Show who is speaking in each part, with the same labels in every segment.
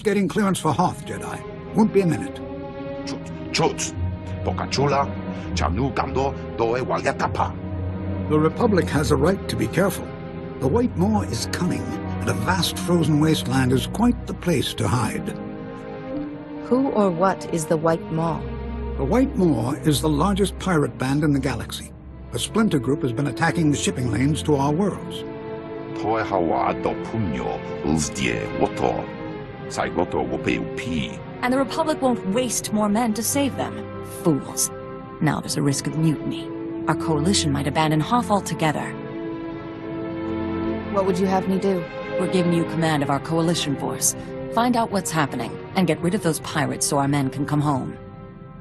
Speaker 1: getting clearance for Hoth, Jedi. Won't be a minute. The Republic has a right to be careful. The White Maw is cunning, and a vast frozen wasteland is quite the place to hide.
Speaker 2: Who or what is the White Maw?
Speaker 1: The White Maw is the largest pirate band in the galaxy. A splinter group has been attacking the shipping lanes to our worlds.
Speaker 3: And the Republic won't waste more men to save them. Fools. Now there's a risk of mutiny. Our coalition might abandon Hoth altogether.
Speaker 2: What would you have me do?
Speaker 3: We're giving you command of our coalition force. Find out what's happening, and get rid of those pirates so our men can come home.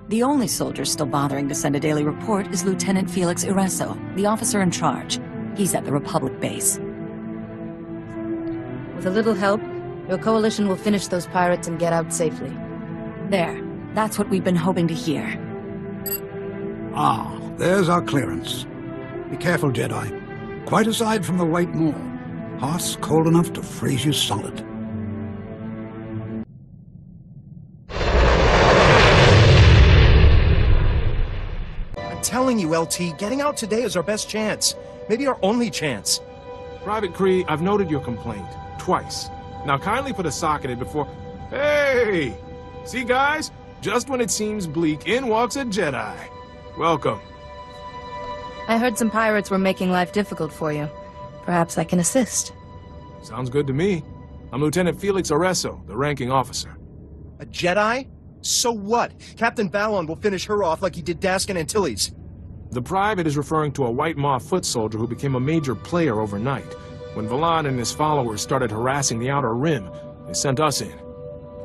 Speaker 3: The only soldier still bothering to send a daily report is Lieutenant Felix Ireso, the officer in charge. He's at the Republic base.
Speaker 2: With a little help, your coalition will finish those pirates and get out safely.
Speaker 3: There. That's what we've been hoping to hear.
Speaker 1: Ah, there's our clearance. Be careful, Jedi. Quite aside from the White Maw, Hoth's cold enough to freeze you solid.
Speaker 4: I'm telling you, LT, getting out today is our best chance. Maybe our only chance.
Speaker 5: Private Kree, I've noted your complaint. Twice. Now kindly put a sock in it before... Hey! See, guys? Just when it seems bleak, in walks a Jedi. Welcome.
Speaker 2: I heard some pirates were making life difficult for you. Perhaps I can assist.
Speaker 5: Sounds good to me. I'm Lieutenant Felix Ireso, the ranking officer.
Speaker 4: A Jedi? So what? Captain Valon will finish her off like he did Daskin Antilles.
Speaker 5: The private is referring to a White Maw foot soldier who became a major player overnight. When Valon and his followers started harassing the Outer Rim, they sent us in.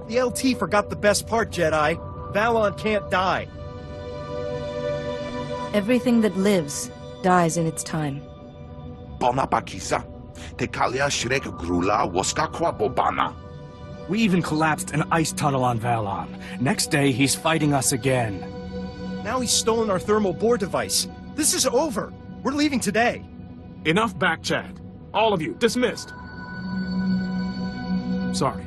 Speaker 4: The LT forgot the best part, Jedi. Valon can't die.
Speaker 2: Everything that lives dies in its time.
Speaker 6: We even collapsed an ice tunnel on Valon. Next day, he's fighting us again.
Speaker 4: Now he's stolen our thermal bore device. This is over. We're leaving today.
Speaker 5: Enough back chat. All of you, dismissed. Sorry.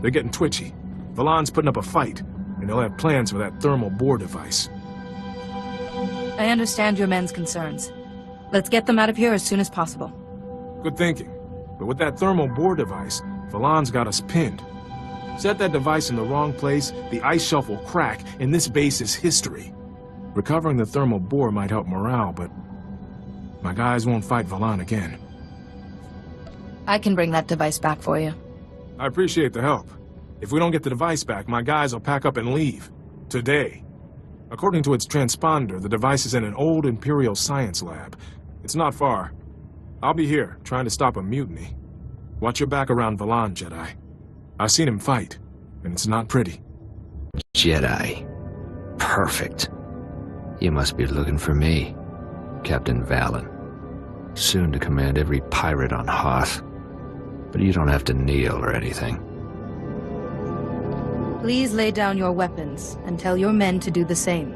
Speaker 5: They're getting twitchy. Valon's putting up a fight, and they'll have plans for that thermal bore device.
Speaker 2: I understand your men's concerns. Let's get them out of here as soon as possible.
Speaker 5: Good thinking. But with that thermal bore device, Valon's got us pinned. Set that device in the wrong place, the ice shelf will crack, and this base is history. Recovering the thermal bore might help morale, but my guys won't fight Valon again.
Speaker 2: I can bring that device back for you.
Speaker 5: I appreciate the help. If we don't get the device back, my guys will pack up and leave. Today. According to its transponder, the device is in an old Imperial science lab. It's not far. I'll be here, trying to stop a mutiny. Watch your back around Valon, Jedi. I've seen him fight, and it's not pretty.
Speaker 7: Jedi. Perfect. You must be looking for me, Captain Valon. Soon to command every pirate on Hoth. But you don't have to kneel or anything.
Speaker 2: Please lay down your weapons and tell your men to do the same.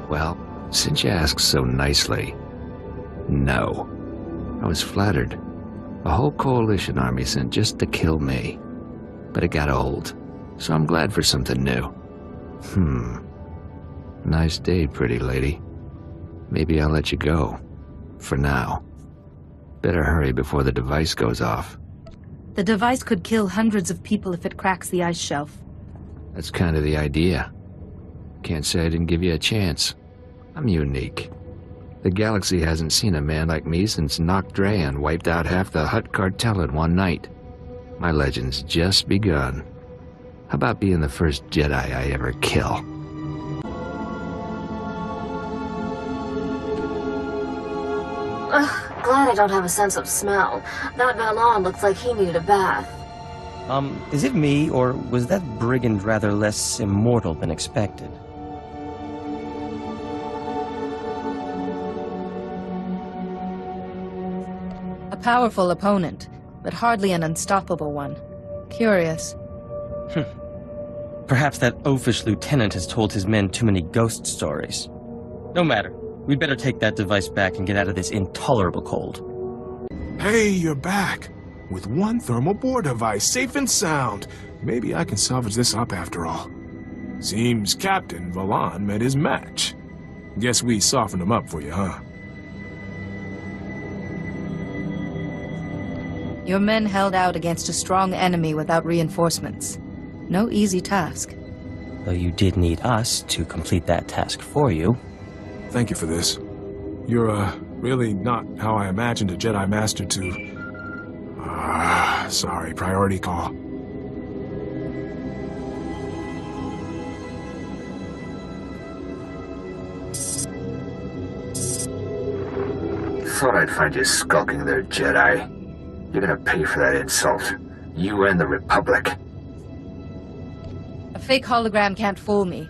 Speaker 7: Well, since you ask so nicely, no. I was flattered. A whole coalition army sent just to kill me. But it got old, so I'm glad for something new. Nice day, pretty lady. Maybe I'll let you go. For now. Better hurry before the device goes off.
Speaker 2: The device could kill hundreds of people if it cracks the ice shelf.
Speaker 7: That's kind of the idea. Can't say I didn't give you a chance. I'm unique. The galaxy hasn't seen a man like me since Nock Drayan wiped out half the Hutt cartel in one night. My legend's just begun. How about being the first Jedi I ever kill?
Speaker 8: Glad I don't have a sense of smell. That Valon looks like he needed a bath.
Speaker 9: Is it me, or was that brigand rather less immortal than expected?
Speaker 2: A powerful opponent, but hardly an unstoppable one. Curious.
Speaker 9: Perhaps that oafish lieutenant has told his men too many ghost stories. No matter. We'd better take that device back and get out of this intolerable cold.
Speaker 5: Hey, you're back. With one thermal bore device, safe and sound. Maybe I can salvage this up after all. Seems Captain Valon met his match. Guess we softened him up for you, huh?
Speaker 2: Your men held out against a strong enemy without reinforcements. No easy task.
Speaker 9: Though you did need us to complete that task for you.
Speaker 5: Thank you for this. You're, really not how I imagined a Jedi Master to... sorry, priority call.
Speaker 7: Thought I'd find you skulking there, Jedi. You're gonna pay for that insult. You and the Republic.
Speaker 2: A fake hologram can't fool me.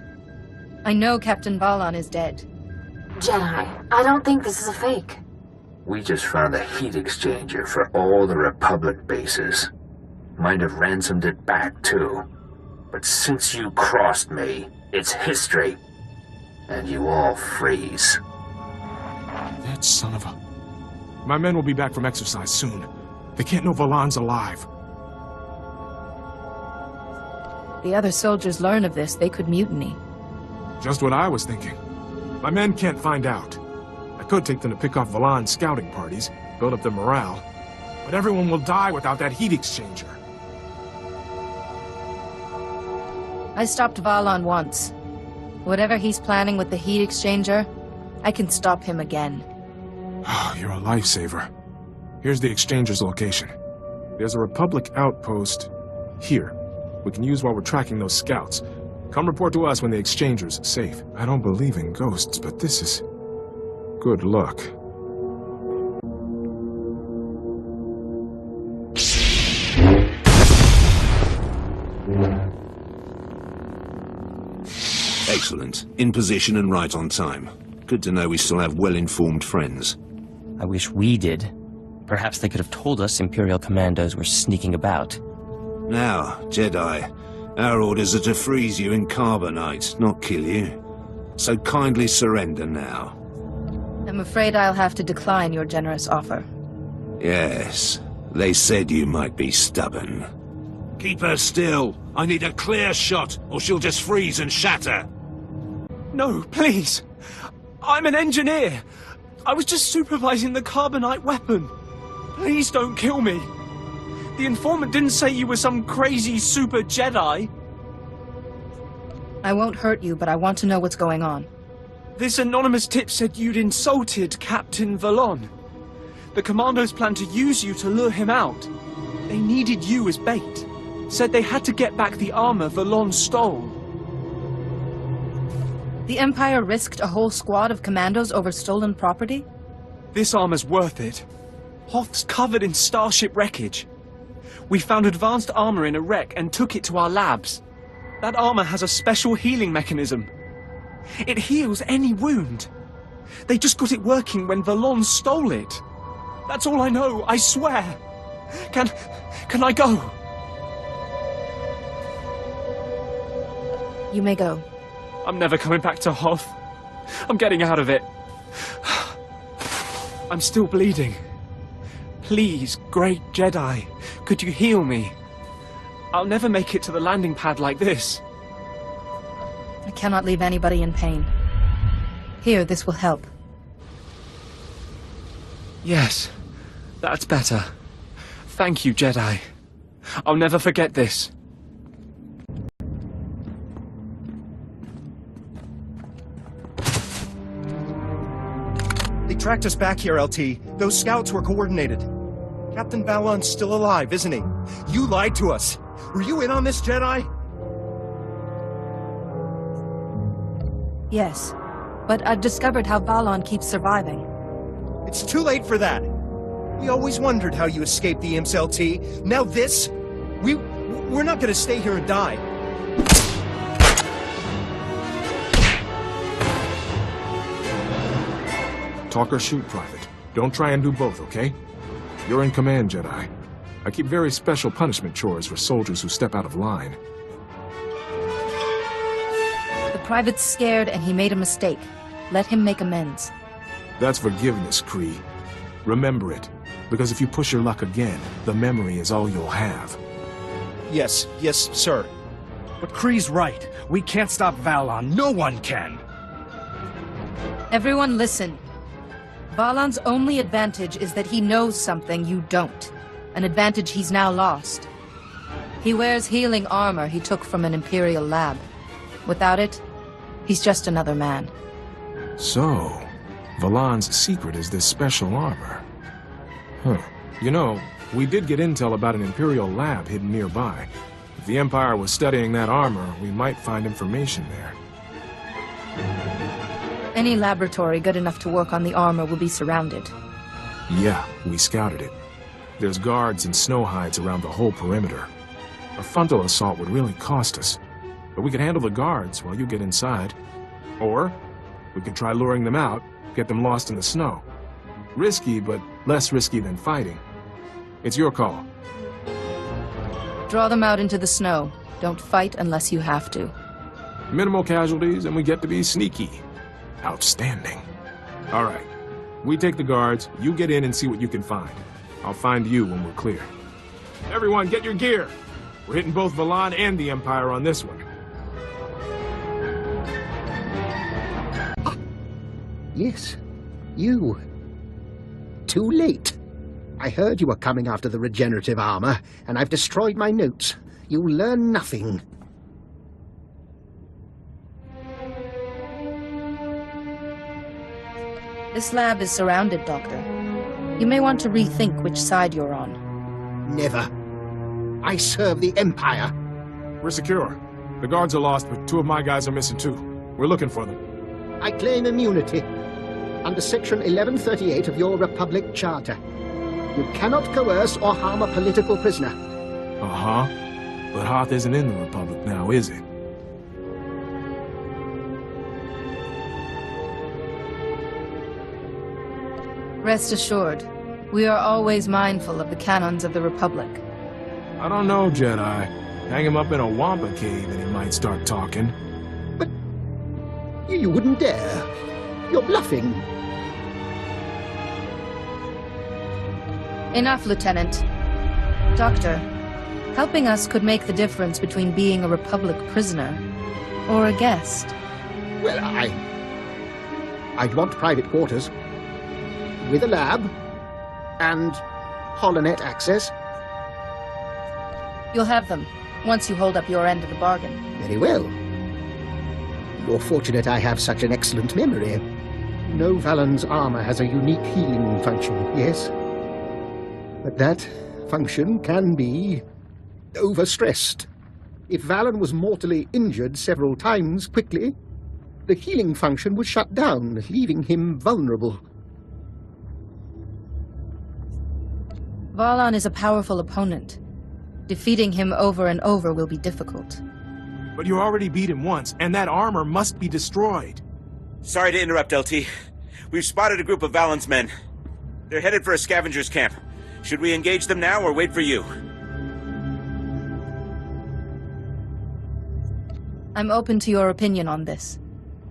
Speaker 2: I know Captain Valon is dead.
Speaker 8: Jedi, I don't think this is a fake.
Speaker 7: We just found the heat exchanger for all the Republic bases. Might have ransomed it back, too. But since you crossed me, it's history. And you all freeze.
Speaker 5: That son of a... My men will be back from exercise soon. They can't know Valon's alive.
Speaker 2: The other soldiers learn of this, they could mutiny.
Speaker 5: Just what I was thinking. My men can't find out. I could take them to pick off Valon's scouting parties, build up their morale, but everyone will die without that heat exchanger.
Speaker 2: I stopped Valon once. Whatever he's planning with the heat exchanger, I can stop him again.
Speaker 5: You're a lifesaver. Here's the exchanger's location. There's a Republic outpost here. We can use while we're tracking those scouts. Come report to us when the exchanger's safe. I don't believe in ghosts, but this is... good luck.
Speaker 10: Excellent. In position and right on time. Good to know we still have well-informed friends.
Speaker 9: I wish we did. Perhaps they could have told us Imperial commandos were sneaking about.
Speaker 10: Now, Jedi, our orders are to freeze you in carbonite, not kill you. So kindly surrender now.
Speaker 2: I'm afraid I'll have to decline your generous offer.
Speaker 10: Yes, they said you might be stubborn. Keep her still. I need a clear shot, or she'll just freeze and shatter.
Speaker 6: No, please. I'm an engineer. I was just supervising the carbonite weapon. Please don't kill me. The informant didn't say you were some crazy super Jedi.
Speaker 2: I won't hurt you, but I want to know what's going on.
Speaker 6: This anonymous tip said you'd insulted Captain Valon. The commandos planned to use you to lure him out. They needed you as bait. Said they had to get back the armor Valon stole.
Speaker 2: The Empire risked a whole squad of commandos over stolen property?
Speaker 6: This armor's worth it. Hoth's covered in starship wreckage. We found advanced armor in a wreck and took it to our labs. That armor has a special healing mechanism. It heals any wound. They just got it working when Valon stole it. That's all I know, I swear. Can I go?
Speaker 2: You may go.
Speaker 6: I'm never coming back to Hoth. I'm getting out of it. I'm still bleeding. Please, great Jedi, could you heal me? I'll never make it to the landing pad like this.
Speaker 2: I cannot leave anybody in pain. Here, this will help.
Speaker 6: Yes, that's better. Thank you, Jedi. I'll never forget this.
Speaker 4: They tracked us back here, LT. Those scouts were coordinated. Captain Valon's still alive, isn't he? You lied to us. Were you in on this, Jedi?
Speaker 2: Yes, but I've discovered how Valon keeps surviving.
Speaker 4: It's too late for that. We always wondered how you escaped the imps, LT. Now this? We're not gonna stay here and die.
Speaker 5: Talk or shoot, Private. Don't try and do both, okay? You're in command, Jedi. I keep very special punishment chores for soldiers who step out of line.
Speaker 2: The private's scared and he made a mistake. Let him make amends.
Speaker 5: That's forgiveness, Kree. Remember it. because if you push your luck again, the memory is all you'll have.
Speaker 4: Yes, sir.
Speaker 6: But Kree's right. We can't stop Valon. No one can.
Speaker 2: Everyone listen. Valon's only advantage is that he knows something you don't. An advantage he's now lost. He wears healing armor he took from an Imperial lab. Without it, he's just another man.
Speaker 5: So, Valon's secret is this special armor. Huh. You know, we did get intel about an Imperial lab hidden nearby. If the Empire was studying that armor, we might find information there.
Speaker 2: Any laboratory good enough to work on the armor will be surrounded.
Speaker 5: Yeah, we scouted it. There's guards and snow hides around the whole perimeter. A frontal assault would really cost us, but we could handle the guards while you get inside. Or, we could try luring them out, get them lost in the snow. Risky, but less risky than fighting. It's your call.
Speaker 2: Draw them out into the snow. Don't fight unless you have to.
Speaker 5: Minimal casualties, and we get to be sneaky. Outstanding. All right. We take the guards, you get in and see what you can find. I'll find you when we're clear. Everyone, get your gear! We're hitting both Valon and the Empire on this one.
Speaker 11: Yes, you. Too late. I heard you were coming after the regenerative armor, and I've destroyed my notes. You'll learn nothing.
Speaker 2: This lab is surrounded, Doctor. You may want to rethink which side you're on.
Speaker 11: Never. I serve the Empire.
Speaker 5: We're secure. The guards are lost, but 2 of my guys are missing too. We're looking for them.
Speaker 11: I claim immunity. Under Section 1138 of your Republic Charter. You cannot coerce or harm a political prisoner.
Speaker 5: Uh-huh. But Hoth isn't in the Republic now, is it?
Speaker 2: Rest assured, we are always mindful of the canons of the Republic.
Speaker 5: I don't know, Jedi. Hang him up in a Wampa cave and he might start talking.
Speaker 11: But you wouldn't dare. You're bluffing.
Speaker 2: Enough, Lieutenant. Doctor, helping us could make the difference between being a Republic prisoner or a guest.
Speaker 11: Well, I'd want private quarters. With a lab. And holonet access.
Speaker 2: You'll have them, once you hold up your end of the bargain.
Speaker 11: Very well. You're fortunate I have such an excellent memory. No Valon's armor has a unique healing function, yes? But that function can be overstressed. If Valon was mortally injured several times quickly, the healing function would shut down, leaving him vulnerable.
Speaker 2: Valon is a powerful opponent. Defeating him over and over will be difficult.
Speaker 5: But you already beat him once, and that armor must be destroyed.
Speaker 12: Sorry to interrupt, LT. We've spotted a group of Valon's men. They're headed for a scavenger's camp. Should we engage them now or wait for you?
Speaker 2: I'm open to your opinion on this.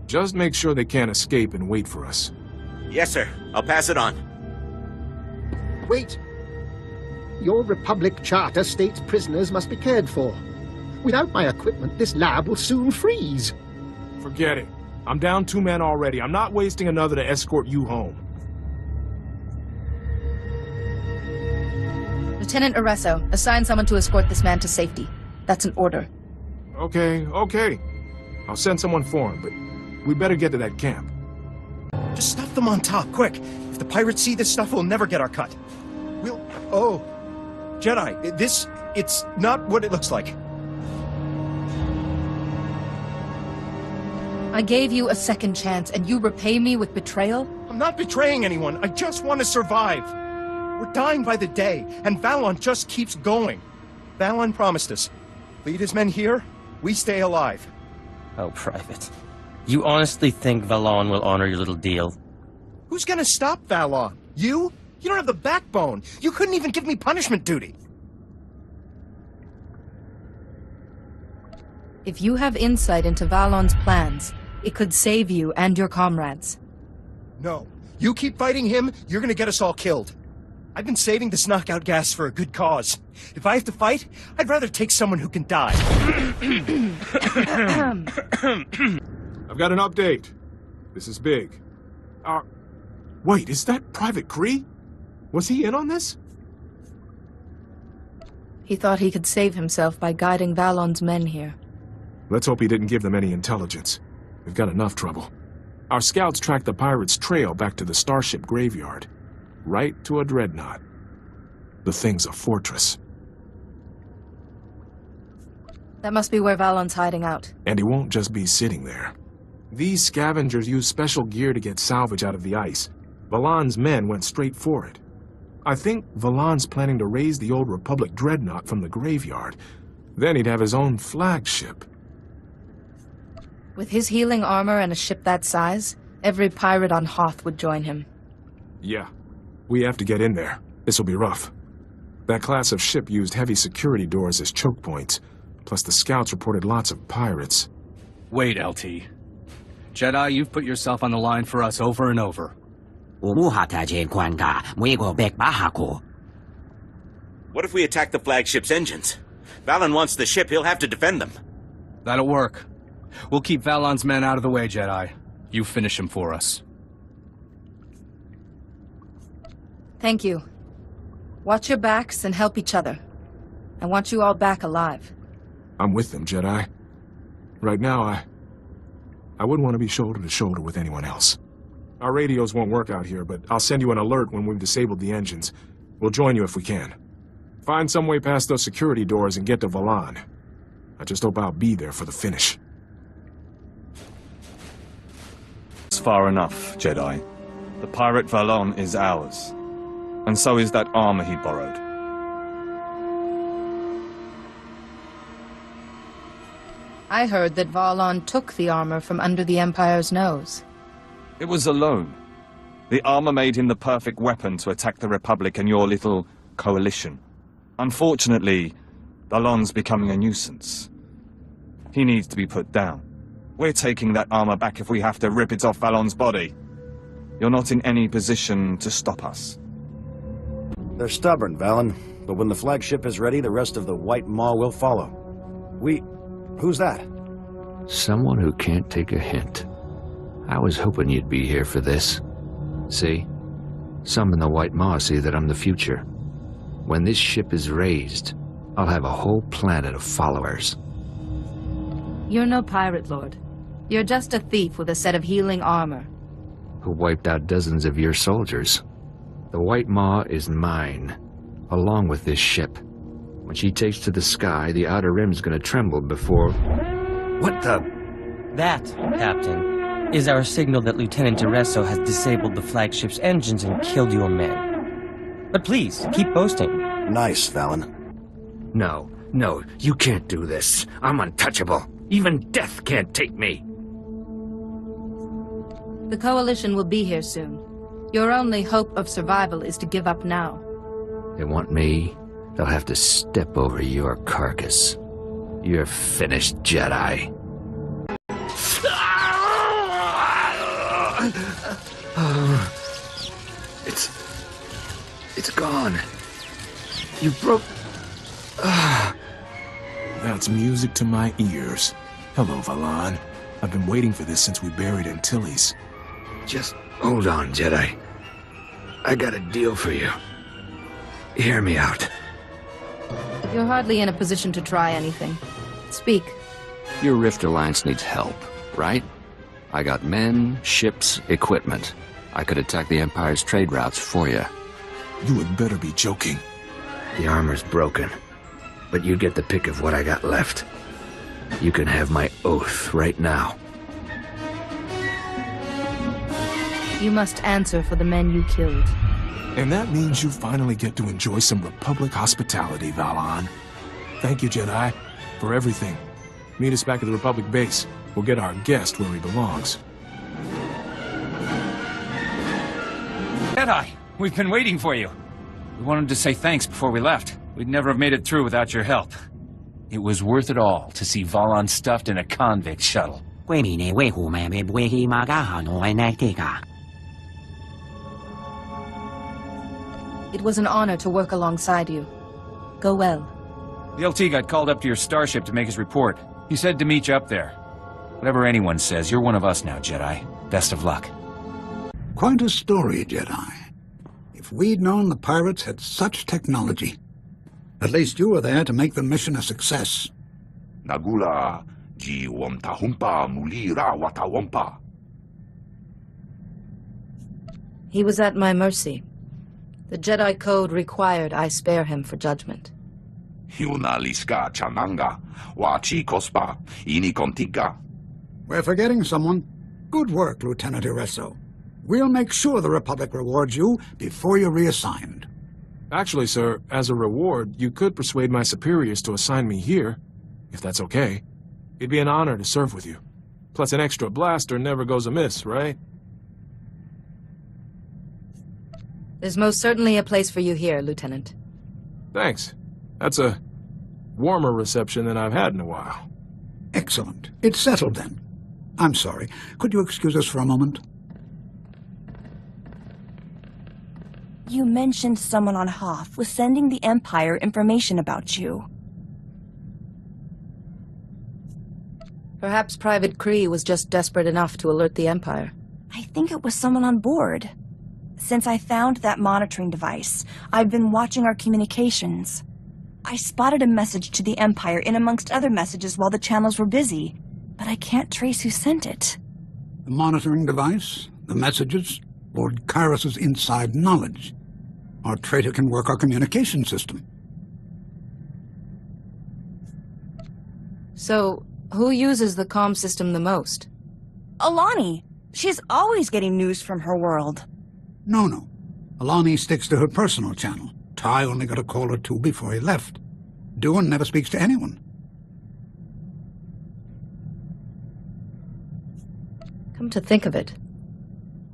Speaker 5: Just make sure they can't escape and wait for us.
Speaker 12: Yes, sir. I'll pass it on.
Speaker 11: Wait! Your Republic Charter states prisoners must be cared for. Without my equipment, this lab will soon freeze.
Speaker 5: Forget it. I'm down 2 men already. I'm not wasting another to escort you home.
Speaker 2: Lieutenant Iresso, assign someone to escort this man to safety. That's an order.
Speaker 5: Okay. I'll send someone for him, but we better get to that camp.
Speaker 4: Just stuff them on top, quick. If the pirates see this stuff, we'll never get our cut. Oh. Jedi, it's not what it looks like.
Speaker 2: I gave you a second chance, and you repay me with betrayal?
Speaker 4: I'm not betraying anyone. I just want to survive. We're dying by the day, and Valon just keeps going. Valon promised us. Lead his men here, we stay alive.
Speaker 9: Oh, Private. You honestly think Valon will honor your little deal?
Speaker 4: Who's gonna stop Valon? You? You don't have the backbone. You couldn't even give me punishment duty.
Speaker 2: If you have insight into Valon's plans, it could save you and your comrades.
Speaker 4: No. You keep fighting him, you're gonna get us all killed. I've been saving this knockout gas for a good cause. If I have to fight, I'd rather take someone who can die.
Speaker 5: I've got an update. This is big. Wait, is that Private Kree? Was he in on this?
Speaker 2: He thought he could save himself by guiding Valon's men here.
Speaker 5: Let's hope he didn't give them any intelligence. We've got enough trouble. Our scouts tracked the pirates' trail back to the starship graveyard. Right to a dreadnought. The thing's a fortress.
Speaker 2: That must be where Valon's hiding out.
Speaker 5: And he won't just be sitting there. These scavengers use special gear to get salvage out of the ice. Valon's men went straight for it. I think Valon's planning to raise the old Republic dreadnought from the graveyard. Then he'd have his own flagship.
Speaker 2: With his healing armor and a ship that size, every pirate on Hoth would join him.
Speaker 5: Yeah. We have to get in there. This'll be rough. That class of ship used heavy security doors as choke points. Plus the scouts reported lots of pirates.
Speaker 13: Wait, LT. Jedi, you've put yourself on the line for us over and over.
Speaker 12: What if we attack the flagship's engines? Valon wants the ship, he'll have to defend them.
Speaker 13: That'll work. We'll keep Valon's men out of the way, Jedi. You finish him for us.
Speaker 2: Thank you. Watch your backs and help each other. I want you all back alive.
Speaker 5: I'm with them, Jedi. Right now, I wouldn't want to be shoulder to shoulder with anyone else. Our radios won't work out here, but I'll send you an alert when we've disabled the engines. We'll join you if we can. Find some way past those security doors and get to Valon. I just hope I'll be there for the finish.
Speaker 14: It's far enough, Jedi. The pirate Valon is ours. And so is that armor he borrowed.
Speaker 2: I heard that Valon took the armor from under the Empire's nose.
Speaker 14: It was a loan. The armor made him the perfect weapon to attack the Republic and your little coalition. Unfortunately, Valon's becoming a nuisance. He needs to be put down. We're taking that armor back if we have to rip it off Valon's body. You're not in any position to stop us.
Speaker 15: They're stubborn, Valon. But when the flagship is ready, the rest of the White Maw will follow. Who's that?
Speaker 7: Someone who can't take a hint. I was hoping you'd be here for this. See? Some in the White Maw see that I'm the future. When this ship is raised, I'll have a whole planet of followers.
Speaker 2: You're no pirate lord. You're just a thief with a set of healing armor.
Speaker 7: Who wiped out dozens of your soldiers. The White Maw is mine, along with this ship. When she takes to the sky, the Outer Rim's gonna tremble before... What the...
Speaker 9: That, Captain, is our signal that Lieutenant Iresso has disabled the flagship's engines and killed your men. But please, keep boasting.
Speaker 15: Nice, Valon.
Speaker 7: No, you can't do this. I'm untouchable. Even death can't take me.
Speaker 2: The Coalition will be here soon. Your only hope of survival is to give up now.
Speaker 7: They want me, they'll have to step over your carcass. You're finished, Jedi. It's gone. You broke...
Speaker 5: That's music to my ears. Hello, Valon. I've been waiting for this since we buried Antilles.
Speaker 7: Just hold on, Jedi. I got a deal for you. Hear me out.
Speaker 2: You're hardly in a position to try anything. Speak.
Speaker 7: Your Rift Alliance needs help, right? I got men, ships, equipment. I could attack the Empire's trade routes for you.
Speaker 5: You had better be joking.
Speaker 7: The armor's broken, but you get the pick of what I got left. You can have my oath right now.
Speaker 2: You must answer for the men you killed.
Speaker 5: And that means you finally get to enjoy some Republic hospitality, Valon. Thank you, Jedi, for everything. Meet us back at the Republic base. We'll get our guest where he belongs.
Speaker 13: Jedi, we've been waiting for you. We wanted to say thanks before we left. We'd never have made it through without your help. It was worth it all to see Valon stuffed in a convict shuttle.
Speaker 2: It was an honor to work alongside you. Go well.
Speaker 13: The LT got called up to your starship to make his report. He said to meet you up there. Whatever anyone says, you're one of us now, Jedi. Best of luck.
Speaker 1: Quite a story, Jedi. If we'd known the pirates had such technology. At least you were there to make the mission a success.
Speaker 10: Nagula ji wamtahumpa mulira watawampa.
Speaker 2: He was at my mercy. The Jedi Code required I spare him for judgment.
Speaker 10: Hiuna liska chananga wachi kospa ini kontika.
Speaker 1: We're forgetting someone. Good work, Lieutenant Iresso. We'll make sure the Republic rewards you before you're reassigned.
Speaker 5: Actually, sir, as a reward, you could persuade my superiors to assign me here, if that's okay. It'd be an honor to serve with you. Plus, an extra blaster never goes amiss, right?
Speaker 2: There's most certainly a place for you here, Lieutenant.
Speaker 5: Thanks. That's a warmer reception than I've had in a while.
Speaker 1: Excellent. It's settled then. I'm sorry. Could you excuse us for a moment?
Speaker 16: You mentioned someone on Hoth was sending the Empire information about you.
Speaker 2: Perhaps Private Kree was just desperate enough to alert the Empire.
Speaker 16: I think it was someone on board. Since I found that monitoring device, I've been watching our communications. I spotted a message to the Empire in amongst other messages while the channels were busy, but I can't trace who sent it.
Speaker 1: The monitoring device, the messages, Lord Kyros's inside knowledge. Our traitor can work our communication system.
Speaker 2: So, who uses the comm system the most?
Speaker 16: Alani! She's always getting news from her world.
Speaker 1: No. Alani sticks to her personal channel. Ty only got a call or two before he left. Duan never speaks to anyone.
Speaker 2: Come to think of it,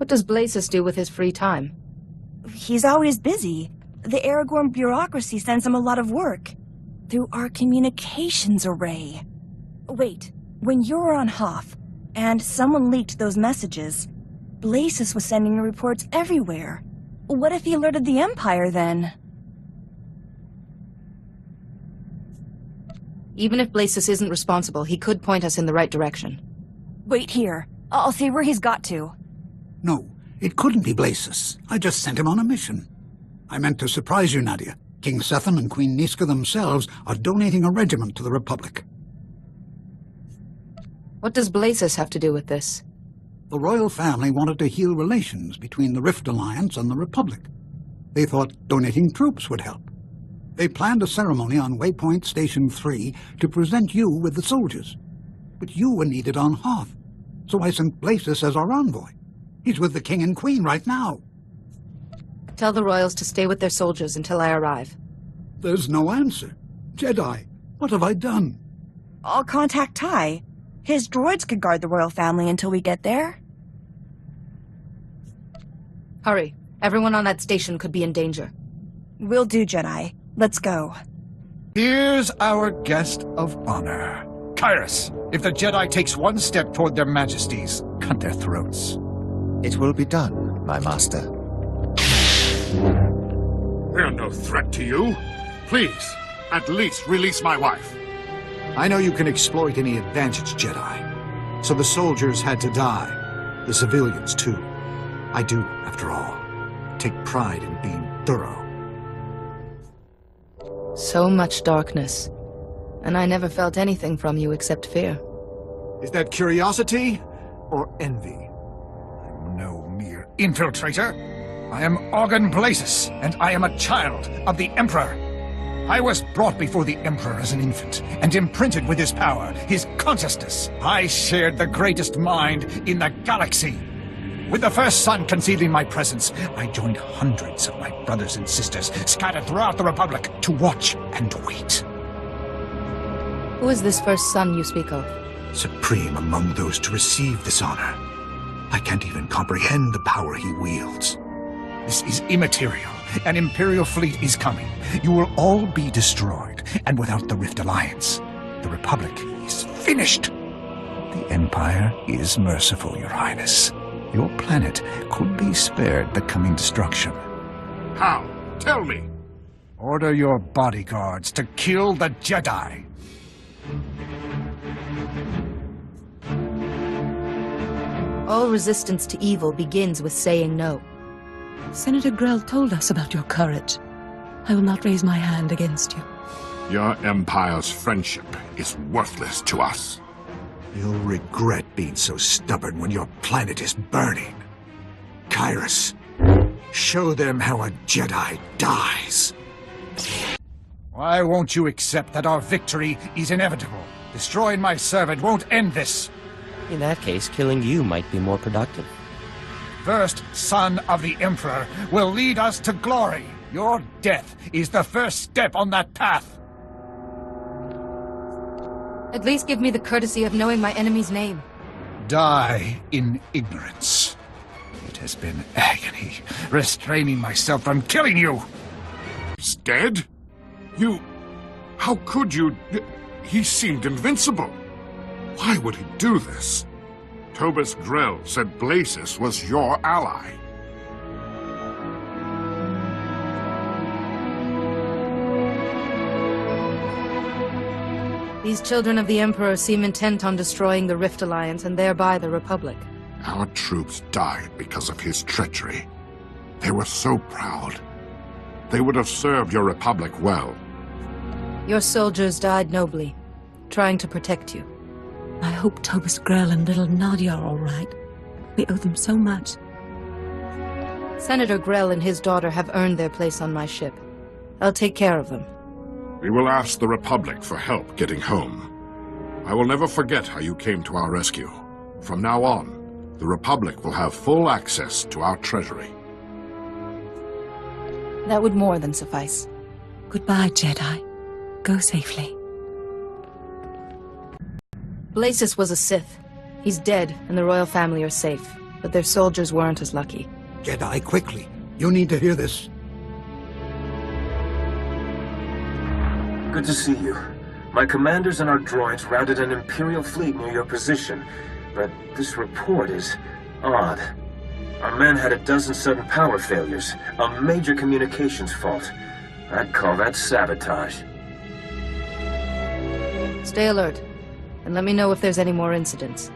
Speaker 2: what does Blasis do with his free time?
Speaker 16: He's always busy. The Aragorn bureaucracy sends him a lot of work. Through our communications array. Wait, when you were on Hoth, and someone leaked those messages, Blasis was sending reports everywhere. What if he alerted the Empire, then?
Speaker 2: Even if Blasis isn't responsible, he could point us in the right direction.
Speaker 16: Wait here. I'll see where he's got to.
Speaker 1: No, it couldn't be Blasis. I just sent him on a mission. I meant to surprise you, Nadia. King Sethan and Queen Niska themselves are donating a regiment to the Republic.
Speaker 2: What does Blasis have to do with this?
Speaker 1: The royal family wanted to heal relations between the Rift Alliance and the Republic. They thought donating troops would help. They planned a ceremony on Waypoint Station 3 to present you with the soldiers. But you were needed on Hoth, so I sent Blasis as our envoy. He's with the King and Queen right now.
Speaker 2: Tell the royals to stay with their soldiers until I arrive.
Speaker 1: There's no answer. Jedi, what have I done?
Speaker 16: I'll contact Ty. His droids could guard the royal family until we get there.
Speaker 2: Hurry. Everyone on that station could be in danger.
Speaker 16: Will do, Jedi. Let's go.
Speaker 17: Here's our guest of honor. Kyrus, if the Jedi takes one step toward their majesties, cut their throats.
Speaker 18: It will be done, my master.
Speaker 19: We're no threat to you. Please, at least release my wife.
Speaker 17: I know you can exploit any advantage, Jedi. So the soldiers had to die. The civilians, too. I do, after all, take pride in being thorough.
Speaker 2: So much darkness. And I never felt anything from you except fear.
Speaker 17: Is that curiosity or envy? I'm no mere infiltrator. I am Augan Blasis, and I am a child of the Emperor. I was brought before the Emperor as an infant, and imprinted with his power, his consciousness. I shared the greatest mind in the galaxy. With the first sun concealed in my presence, I joined hundreds of my brothers and sisters scattered throughout the Republic to watch and wait.
Speaker 2: Who is this first son you speak of?
Speaker 17: Supreme among those to receive this honor. I can't even comprehend the power he wields. This is immaterial. An Imperial fleet is coming. You will all be destroyed, and without the Rift Alliance, the Republic is finished. The Empire is merciful, Your Highness. Your planet could be spared the coming destruction.
Speaker 19: How? Tell me.
Speaker 17: Order your bodyguards to kill the Jedi.
Speaker 2: All resistance to evil begins with saying no.
Speaker 20: Senator Grell told us about your courage. I will not raise my hand against you.
Speaker 19: Your Empire's friendship is worthless to us.
Speaker 17: You'll regret being so stubborn when your planet is burning. Kyrus, show them how a Jedi dies. Why won't you accept that our victory is inevitable? Destroying my servant won't end this.
Speaker 9: In that case, killing you might be more productive.
Speaker 17: First son of the Emperor will lead us to glory. Your death is the first step on that path.
Speaker 2: At least give me the courtesy of knowing my enemy's name.
Speaker 17: Die in ignorance. It has been agony, restraining myself from killing you.
Speaker 19: He's dead? How could you? He seemed invincible. Why would he do this? Tobus Grell said Blasis was your ally.
Speaker 2: These children of the Emperor seem intent on destroying the Rift Alliance and thereby the Republic.
Speaker 19: Our troops died because of his treachery. They were so proud. They would have served your Republic well.
Speaker 2: Your soldiers died nobly, trying to protect you.
Speaker 20: I hope Tobus Grell and little Nadia are all right. We owe them so much.
Speaker 2: Senator Grell and his daughter have earned their place on my ship. I'll take care of them.
Speaker 19: We will ask the Republic for help getting home. I will never forget how you came to our rescue. From now on, the Republic will have full access to our treasury.
Speaker 2: That would more than suffice.
Speaker 20: Goodbye, Jedi. Go safely.
Speaker 2: Blasis was a Sith. He's dead, and the royal family are safe. But their soldiers weren't as lucky.
Speaker 1: Jedi, quickly. You need to hear this.
Speaker 21: Good to see you. My commanders and our droids routed an Imperial fleet near your position, but this report is odd. Our men had a dozen sudden power failures, a major communications fault. I'd call that sabotage.
Speaker 2: Stay alert, and let me know if there's any more incidents.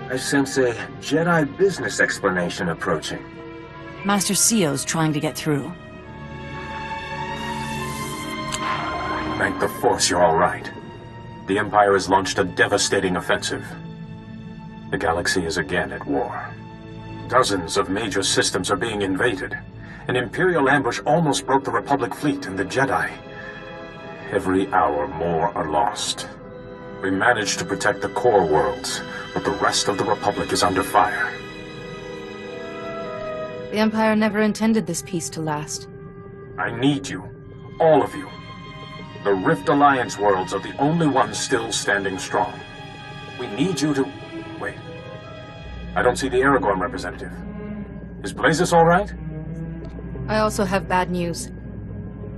Speaker 21: I sense a Jedi business explanation approaching.
Speaker 3: Master Sio's trying to get through.
Speaker 21: Thank the Force you're all right. The Empire has launched a devastating offensive. The galaxy is again at war. Dozens of major systems are being invaded. An Imperial ambush almost broke the Republic fleet and the Jedi. Every hour more are lost. We managed to protect the core worlds, but the rest of the Republic is under fire.
Speaker 2: The Empire never intended this peace to last.
Speaker 21: I need you. All of you. The Rift Alliance worlds are the only ones still standing strong. We need you to... Wait. I don't see the Aragorn representative. Is Blasis all right?
Speaker 2: I also have bad news.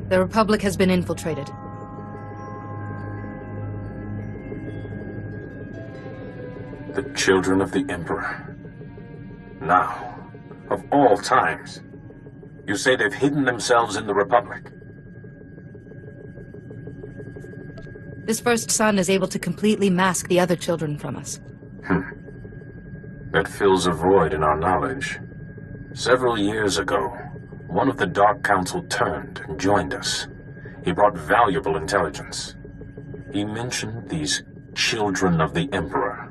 Speaker 2: The Republic has been infiltrated.
Speaker 21: The children of the Emperor. Now, of all times, you say they've hidden themselves in the Republic.
Speaker 2: This first son is able to completely mask the other children from us.
Speaker 21: That fills a void in our knowledge. Several years ago, one of the Dark Council turned and joined us. He brought valuable intelligence. He mentioned these children of the Emperor.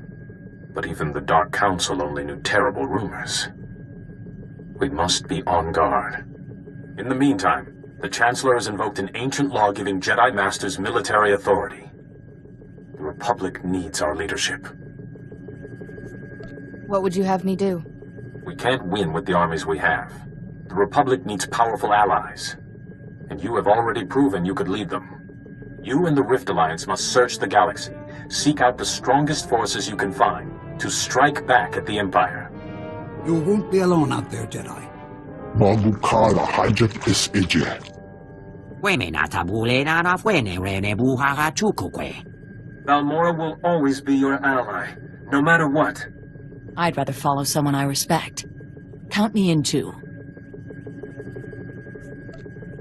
Speaker 21: But even the Dark Council only knew terrible rumors. We must be on guard. In the meantime, the Chancellor has invoked an ancient law giving Jedi Masters military authority. The Republic needs our leadership.
Speaker 2: What would you have me do?
Speaker 21: We can't win with the armies we have. The Republic needs powerful allies. And you have already proven you could lead them. You and the Rift Alliance must search the galaxy, seek out the strongest forces you can find, to strike back at the Empire.
Speaker 1: You won't be alone out there, Jedi.
Speaker 19: Malukala hajat is ije.
Speaker 21: Valmora will always be your ally, no matter what.
Speaker 3: I'd rather follow someone I respect. Count me in too.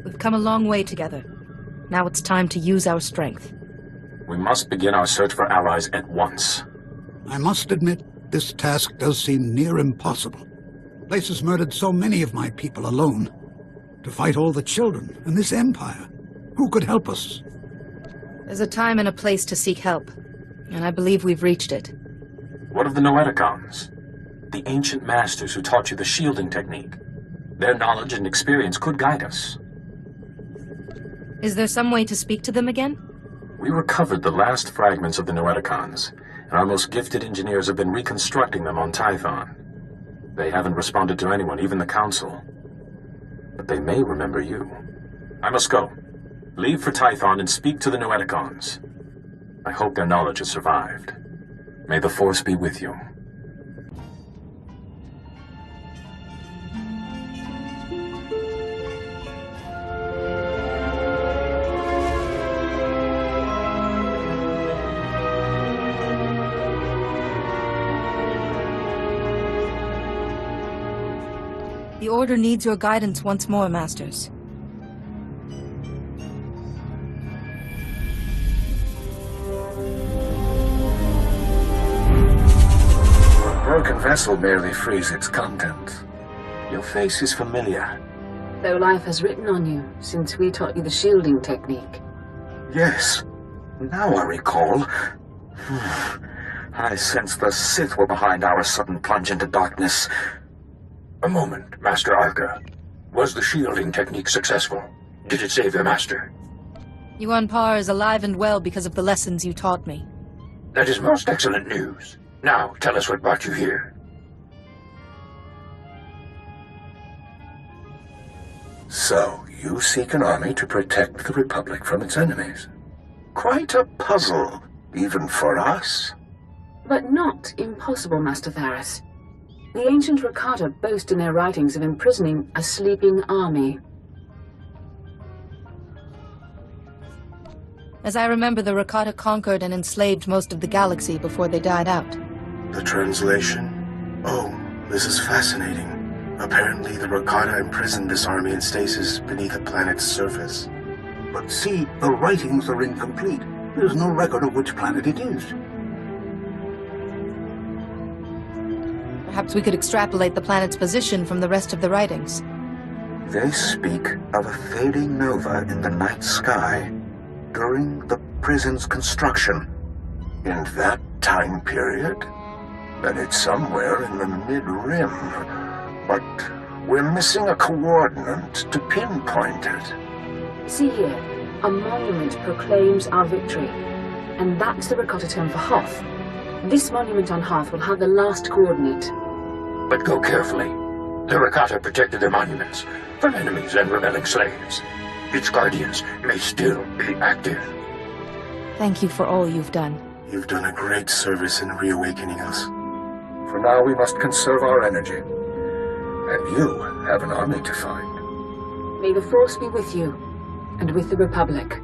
Speaker 2: With come a long way together. Now it's time to use our strength.
Speaker 21: We must begin our search for allies at once.
Speaker 1: I must admit, this task does seem near impossible. Places murdered so many of my people alone. To fight all the children in this empire. Who could help us?
Speaker 2: There's a time and a place to seek help, and I believe we've reached it.
Speaker 21: What of the Noeticons? The ancient masters who taught you the shielding technique. Their knowledge and experience could guide us.
Speaker 2: Is there some way to speak to them again?
Speaker 21: We recovered the last fragments of the Noeticons, and our most gifted engineers have been reconstructing them on Tython. They haven't responded to anyone, even the Council. But they may remember you. I must go. Leave for Tython and speak to the Noeticons. I hope their knowledge has survived. May the Force be with you.
Speaker 2: The Order needs your guidance once more, Masters.
Speaker 8: A broken vessel merely frees its contents. Your face is familiar.
Speaker 22: Though life has written on you since we taught you the shielding technique.
Speaker 8: Yes, now I recall. I sense the Sith were behind our sudden plunge into darkness.
Speaker 23: A moment, Master Arca. Was the shielding technique successful? Did it save the Master?
Speaker 2: Yuan Par is alive and well because of the lessons you taught me.
Speaker 23: That is most excellent news. Now, tell us what brought you here. So, you seek an army to protect the Republic from its enemies. Quite a puzzle, even for us.
Speaker 22: But not impossible, Master Tharis. The ancient Rakata boast in their writings of imprisoning a sleeping army.
Speaker 2: As I remember, the Rakata conquered and enslaved most of the galaxy before they died out.
Speaker 8: The translation? Oh, this is fascinating. Apparently, the Rakata imprisoned this army in stasis beneath a planet's surface.
Speaker 1: But see, the writings are incomplete. There's no record of which planet it is.
Speaker 2: Perhaps we could extrapolate the planet's position from the rest of the writings.
Speaker 8: They speak of a fading nova in the night sky during the prison's construction. In that time period? Then it's somewhere in the mid-rim. But we're missing a coordinate to pinpoint it.
Speaker 22: See here, a monument proclaims our victory. And that's the Rakata term for Hoth. This monument on Hoth will have the last coordinate.
Speaker 23: But go carefully. The Rakata protected their monuments from enemies and rebelling slaves. Its guardians may still be active.
Speaker 2: Thank you for all you've done.
Speaker 8: You've done a great service in reawakening us. For now, we must conserve our energy. And you have an army to find.
Speaker 22: May the Force be with you, and with the Republic.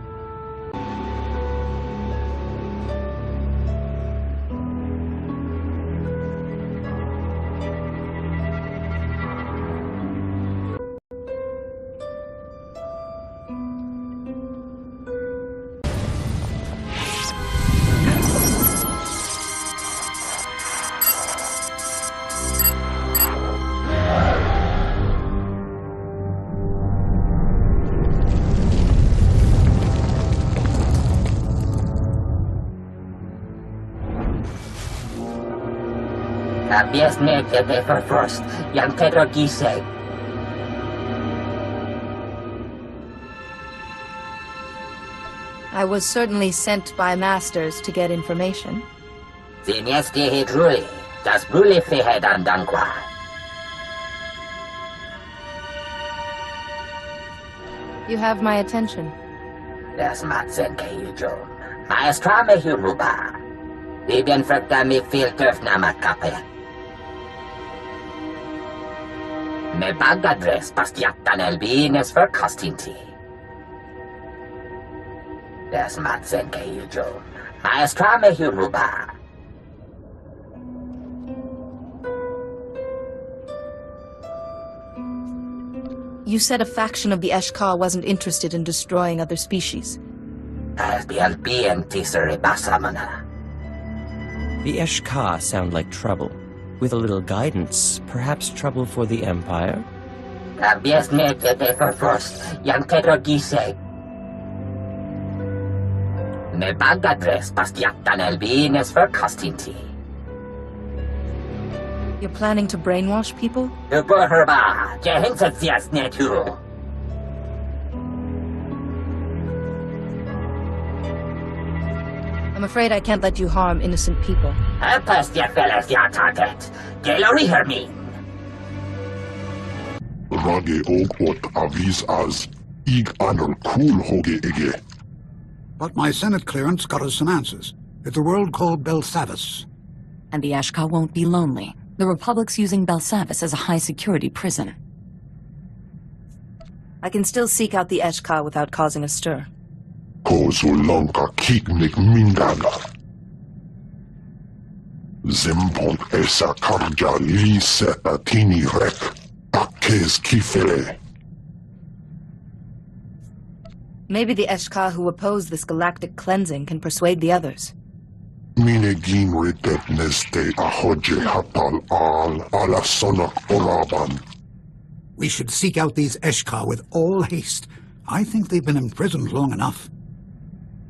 Speaker 2: I was certainly sent by masters to get information.
Speaker 24: You
Speaker 2: have my attention.
Speaker 24: Me bagadres pastiatan elbines for Costinti. Des matsen keijo. Maestra me huruba.
Speaker 2: You said a faction of the SWTOR wasn't interested in destroying other species.
Speaker 9: The SWTOR sound like trouble. With a little guidance, perhaps trouble for the Empire?
Speaker 2: You're planning to brainwash people? I'm afraid I can't let you harm innocent people.
Speaker 19: Rage og ot avis as ig anor cool hoge ege.
Speaker 1: But my Senate clearance got us some answers. It's a world called Belsavis.
Speaker 3: And the SWTOR won't be lonely. The Republic's using Belsavis as a high-security prison.
Speaker 2: I can still seek out the SWTOR without causing a stir.
Speaker 19: Kozulanka kiknik mingaga. Zimpon esa karja li sepatini rek. Akes kifere.
Speaker 2: Maybe the SWTOR who oppose this galactic cleansing can persuade the others.
Speaker 19: Minegin retet neste ahoje hatal al ala sonak oraban.
Speaker 1: We should seek out these SWTOR with all haste. I think they've been imprisoned long enough.